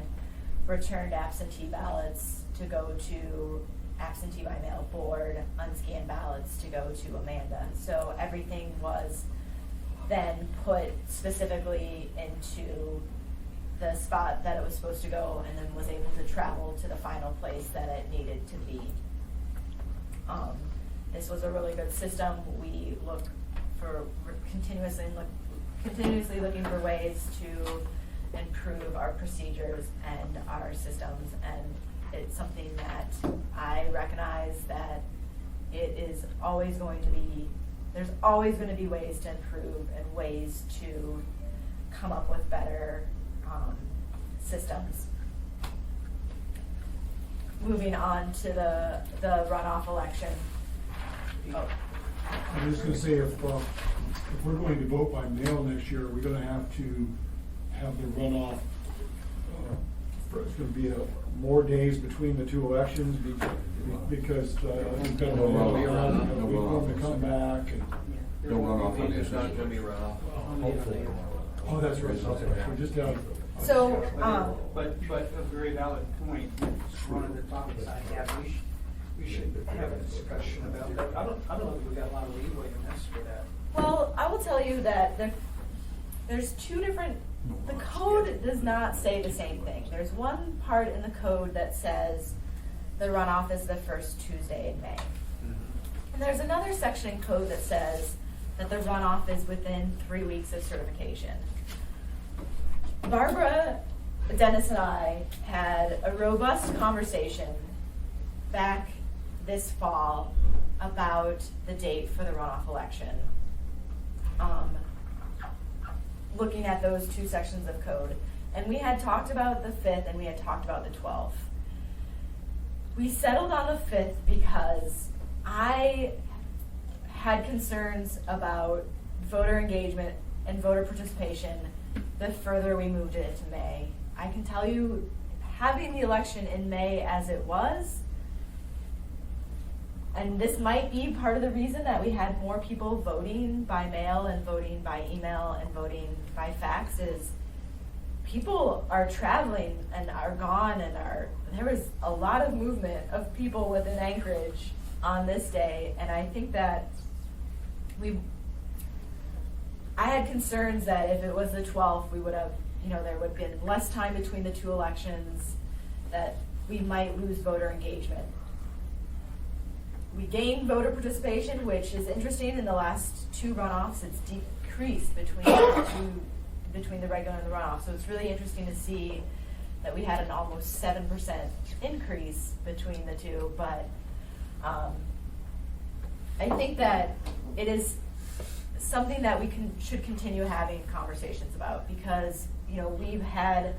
returned absentee ballots to go to absentee by mail board, unscanned ballots to go to Amanda. So everything was then put specifically into the spot that it was supposed to go, and then was able to travel to the final place that it needed to be. This was a really good system. We look for continuously looking for ways to improve our procedures and our systems, and it's something that I recognize that it is always going to be, there's always going to be ways to improve and ways to come up with better systems. Moving on to the runoff election. Oh. I was gonna say, if we're going to vote by mail next year, we're gonna have to have the runoff, it's gonna be more days between the two elections because we've got to come back and. No runoff on There's not gonna be runoff. Oh, that's right, we're just down. So, But a very valid point, it's one of the topics I have, we should have a discussion about that. I don't know if we've got a lot of leeway in this for that. well, I will tell you that there's two different, the code does not say the same thing. There's one part in the code that says the runoff is the first Tuesday in May. And there's another section in code that says that the runoff is within 3 weeks of certification. Barbara, Dennis, and I had a robust conversation back this fall about the date for the runoff election. Looking at those two sections of code. And we had talked about the 5th and we had talked about the 12th. We settled on the 5th because I had concerns about voter engagement and voter participation the further we moved it into May. I can tell you, having the election in May as it was, and this might be part of the reason that we had more people voting by mail and voting by email and voting by fax, is people are traveling and are gone, and there was a lot of movement of people within Anchorage on this day, and I think that I had concerns that if it was the 12th, we would have, there would have been less time between the two elections, that we might lose voter engagement. We gained voter participation, which is interesting. In the last two runoffs, it's decreased between the regular and the runoff. So it's really interesting to see that we had an almost 7% increase between the two. But I think that it is something that we should continue having conversations about, because we've had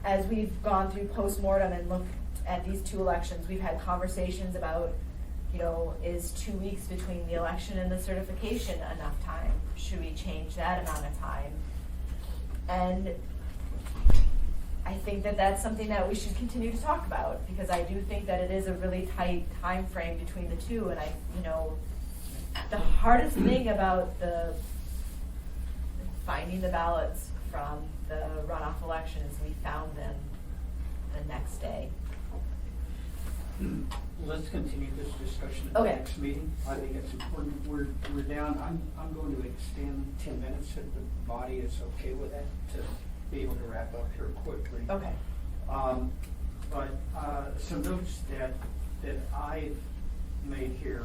as we've gone through postmortem and looked at these two elections, we've had conversations about, is 2 weeks between the election and the certification enough time? Should we change that amount of time? And I think that that's something that we should continue to talk about, because I do think that it is a really tight time frame between the two, and the hardest thing about finding the ballots from the runoff election is we found them the next day. Let's continue this discussion at the Okay. next meeting. I think it's important. We're down, I'm going to extend 10 minutes if the body is okay with that, to be able to wrap up here quickly. Okay. But some notes that I've made here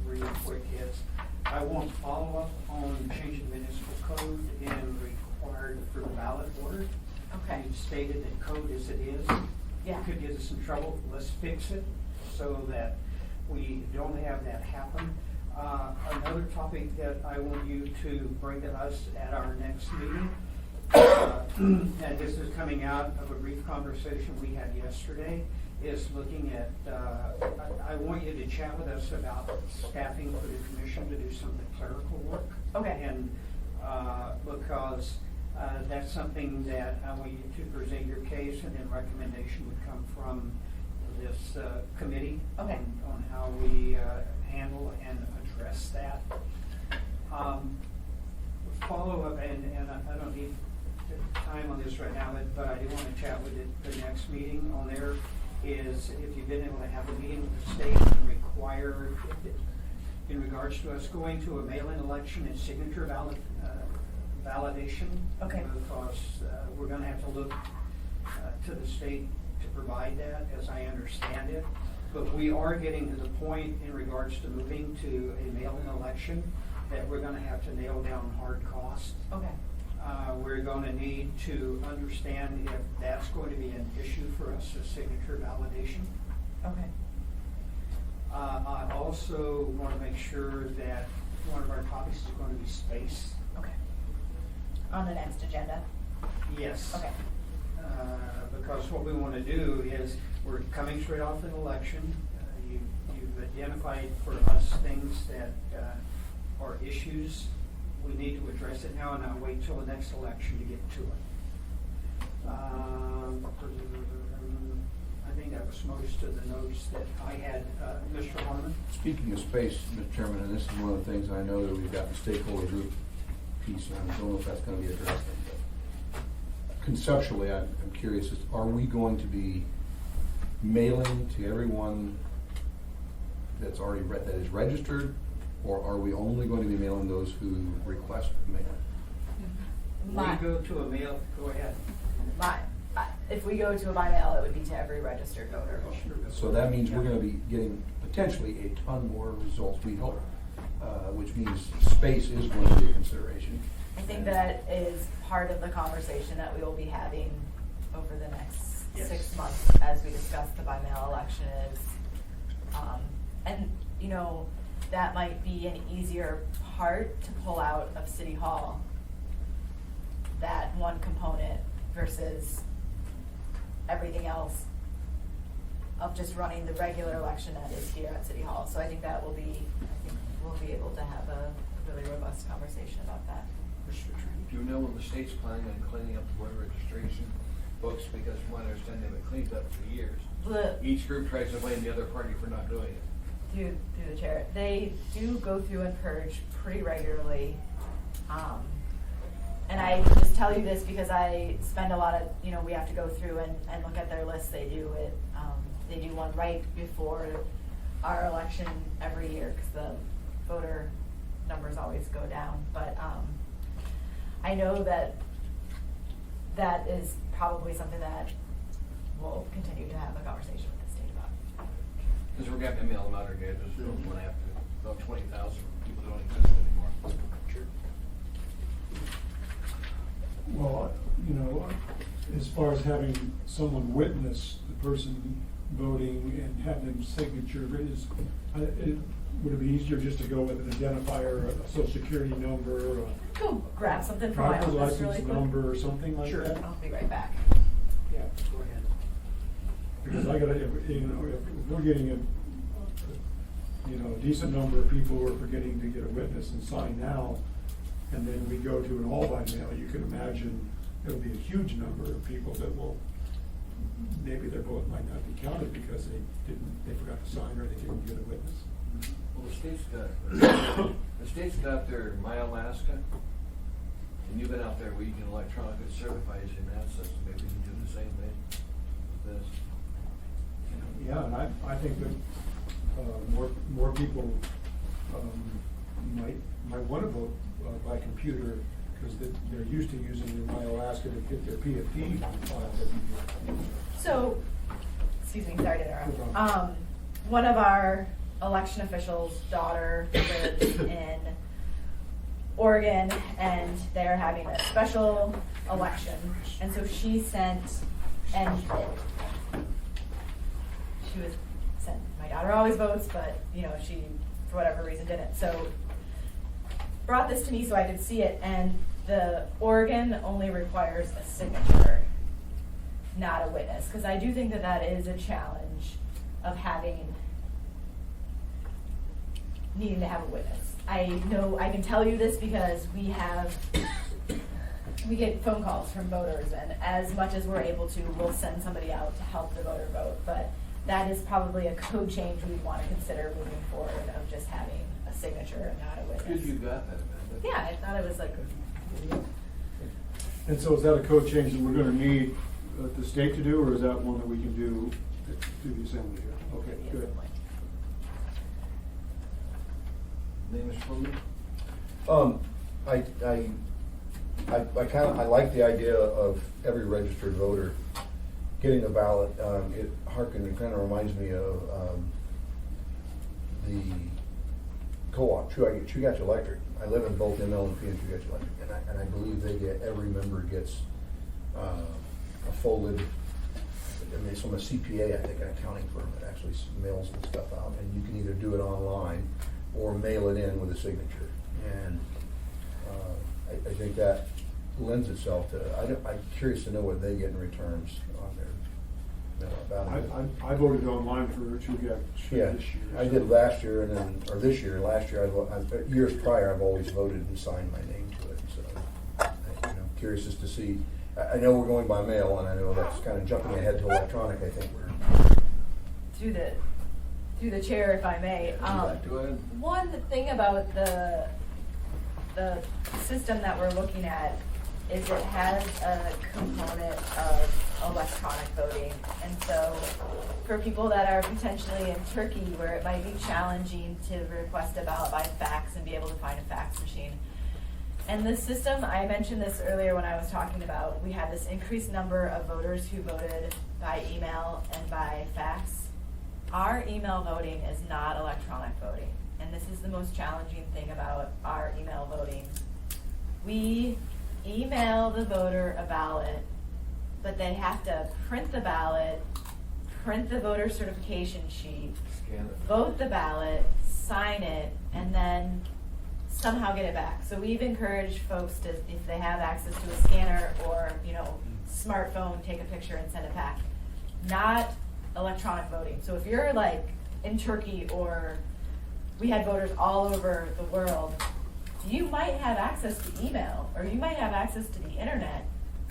really quick is, I want follow-up on changing the municipal code and required for the ballot order. Okay. You've stated that code as it is. Yeah. It could get us some trouble. Let's fix it so that we don't have that happen. Another topic that I want you to bring to us at our next meeting, and this is coming out of a brief conversation we had yesterday, is looking at, I want you to chat with us about staffing for the commission to do some of the clerical work. Okay. And because that's something that I want you to present your case, and then recommendation would come from this committee. Okay. On how we handle and address that. Follow up, and I don't need time on this right now, but I do want to chat with the next meeting on there, is if you've been able to have a meeting with the state and require, in regards to us going to a mail-in election and signature validation. Okay. Because we're going to have to look to the state to provide that, as I understand it. But we are getting to the point in regards to moving to a mail-in election that we're going to have to nail down hard costs. Okay. We're going to need to understand if that's going to be an issue for us, a signature validation. Okay. I also want to make sure that one of our topics is going to be space. Okay. On the next agenda? Yes. Okay. Because what we want to do is, we're coming straight off an election. You've identified for us things that are issues. We need to address it now, and not wait till the next election to get to it. I think that was most of the notes that I had. Mr. Harmon? Speaking of space, Mr. Chairman, and this is one of the things I know that we've got the stakeholder group piece, and I don't know if that's going to be addressed. But conceptually, I'm curious, are we going to be mailing to everyone that's already that is registered, or are we only going to be mailing those who request mail? We go to a mail, go ahead. If we go to a by mail, it would be to every registered voter. So that means we're going to be getting potentially a ton more results, we hope, which means space is going to be a consideration. I think that is part of the conversation that we will be having over the next 6 months as we discuss the by mail election is, and that might be an easier part to pull out of City Hall, that one component versus everything else of just running the regular election that is here at City Hall. So I think we'll be able to have a really robust conversation about that. Do you know when the state's planning on cleaning up the voter registration books? Because from what I understand, they've been cleaned up for years. Each group tries to blame the other party for not doing it. Through the chair, they do go through and purge pretty regularly. And I just tell you this because I spend a lot of, we have to go through and look at their lists. They do it. They do one right before our election every year because the voter numbers always go down. But I know that is probably something that we'll continue to have a conversation with the state about. Because we're going to mail them out again. There's going to have to about 20,000 people don't exist anymore. Sure. Well, as far as having someone witness the person voting and have them signature, would it be easier just to go with an identifier, a social security number, a Go grab something from my driver's office really license quick. number or something like Sure. that? I'll be right back. Yeah, go ahead. Because I gotta, if we're getting a decent number of people who are forgetting to get a witness and sign now, and then we go to an all by mail, you can imagine it'll be a huge number of people that will, maybe their vote might not be counted because they forgot to sign or they didn't get a witness. Well, the state's got their My Alaska, and you've been out there where you can electronically certify using that system. Maybe you can do the same thing with this. Yeah, and I think that more people might want to vote by computer because they're used to using their My Alaska to get their PFP file every year. So, excuse me, sorry to interrupt. No problem. One of our election officials' daughter lives in Oregon, and they're having a special election, and so she sent, and she was sent, my daughter always votes, but, she, for whatever reason, didn't. So, brought this to me so I could see it, and the Oregon only requires a signature, not a witness, because I do think that is a challenge of needing to have a witness. I know, I can tell you this because we get phone calls from voters, and as much as we're able to, we'll send somebody out to help the voter vote, but that is probably a code change we'd want to consider moving forward, of just having a signature and not a witness. If you got that, Amanda. Yeah, I thought it was like, And so is that a code change that we're gonna need the state to do, or is that one that we can do through the assembly here? Okay, good. Name is Fleming? I like the idea of every registered voter getting a ballot. It kind of reminds me of the co-op, Truviax Electric. I live in both ML and P and Truviax Electric, and I believe every member gets a folded. I mean, it's from a CPA, I think, an accounting firm that actually mails the stuff out, and you can either do it online or mail it in with a signature. And I think that lends itself to, I'm curious to know what they get in returns on their ballot. I voted online for Truviax Yeah, this year. I did last year, and then, or this year, last year, years prior, I've always voted and signed my name to it, so, curious as to see. I know we're going by mail, and I know that's kind of jumping ahead to electronic. I think we're through the chair, if I may. Go ahead. One thing about the system that we're looking at is it has a component of electronic voting. And so for people that are potentially in Turkey, where it might be challenging to request a ballot by fax and be able to find a fax machine. And this system, I mentioned this earlier when I was talking about, we had this increased number of voters who voted by email and by fax. Our email voting is not electronic voting. And this is the most challenging thing about our email voting. We email the voter a ballot, but they have to print the ballot, print the voter certification sheet, Scan it. vote the ballot, sign it, and then somehow get it back. So we've encouraged folks to, if they have access to a scanner or, smartphone, take a picture and send it back. Not electronic voting. So if you're like in Turkey, or we had voters all over the world, you might have access to email or you might have access to the internet,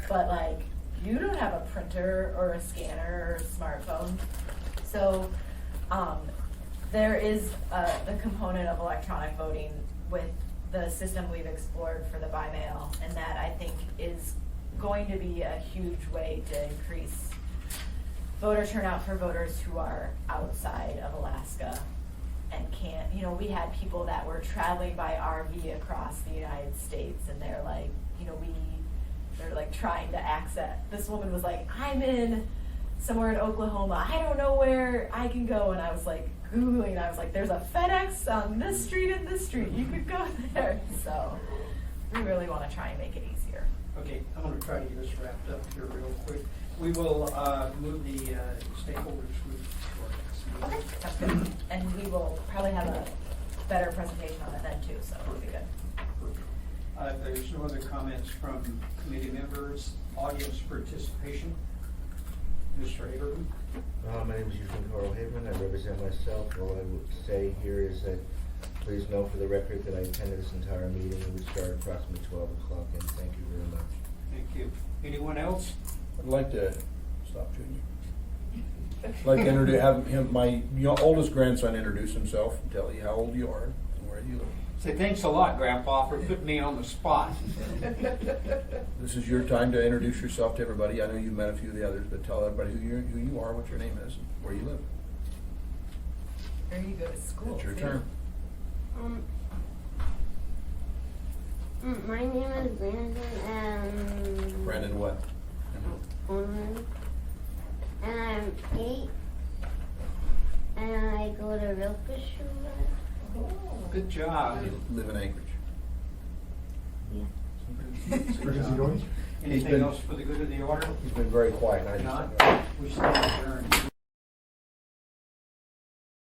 but like you don't have a printer or a scanner or a smartphone. So there is the component of electronic voting with the system we've explored for the by mail, and that I think is going to be a huge way to increase voter turnout for voters who are outside of Alaska and can't, we had people that were traveling by RV across the United States, and they're like, they're like trying to access. This woman was like, I'm in somewhere in Oklahoma, I don't know where I can go, and I was like Googling, I was like, there's a FedEx on this street and this street, you could go there. So we really want to try and make it easier. Okay, I'm gonna try to get us wrapped up here real quick. We will move the stakeholders group to our Okay, next that's meeting. good. And we will probably have a better presentation on it then too, so it'll be good. There's no other comments from committee members, audience participation. Mr. Haberman? My name is Eugene Carl Haven. I represent myself. All I would say here is that please know for the record that I attended this entire meeting. It would start approximately 12 o'clock, and thank you very much. Thank you. Anyone else? I'd like to, stop, Junior. I'd like to introduce, have him, my oldest grandson introduce himself and tell you how old you are and where you live. Say thanks a lot, Grandpa, for putting me on the spot. This is your time to introduce yourself to everybody. I know you've met a few of the others, but tell everybody who you are, what your name is, and where you live. Where you go to school. It's your too. turn. My name is Brandon, and Brandon what? and I'm 8, and I go to Rilke Schule. Good job. You live in Anchorage. Where is he going? Anything else for the good of the order? He's been very quiet. and I Not? just- We stand adjourned.